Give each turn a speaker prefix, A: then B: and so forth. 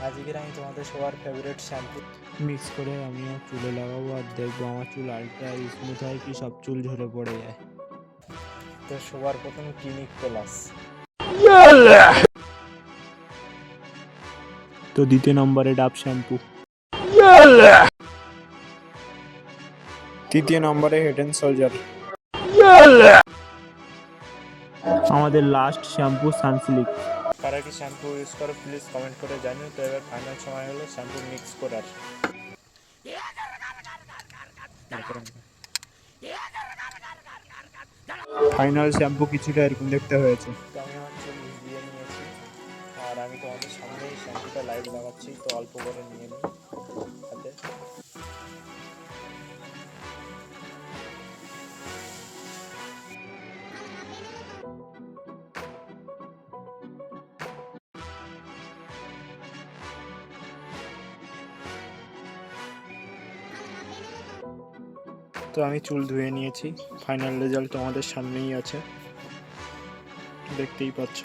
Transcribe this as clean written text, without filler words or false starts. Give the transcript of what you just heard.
A: আজকের আমি তোমাদের সবার ফেভারিট শ্যাম্পু
B: মিক্স করে আমিও চুলে লাগাবো আর দেখবো আমার চুল আলট্রা স্মুথ হয় কি সব চুল ঝরে পড়ে যায়।
A: তো সবার প্রথম ক্লিনিক প্লাস।
B: তো দ্বিতীয় নম্বরে ডাব শ্যাম্পু, তৃতীয় নম্বরে হেড অ্যান্ড শোল্ডার, আমাদের লাস্ট শ্যাম্পু সানসিল্ক।
A: কারা কি শ্যাম্পু ইউজ করো প্লিজ কমেন্ট করে জানিও। তো এবার ফাইনাল সময় হলো শ্যাম্পু মিক্স করার।
B: ফাইনাল শ্যাম্পু কিছুটা এরকম দেখতে হয়েছে।
A: তো আমি আমার চুল ভিজিয়ে নিয়েছি আর আমি তোমাদের সামনেই শ্যাম্পুটা লাইভ লাগাচ্ছি। তো অল্প করে নিয়ে নিই হাতে। তো আমি চুল ধুয়ে নিয়েছি, ফাইনাল রেজাল্ট তোমাদের সামনেই আছে, দেখতেই পাচ্ছ।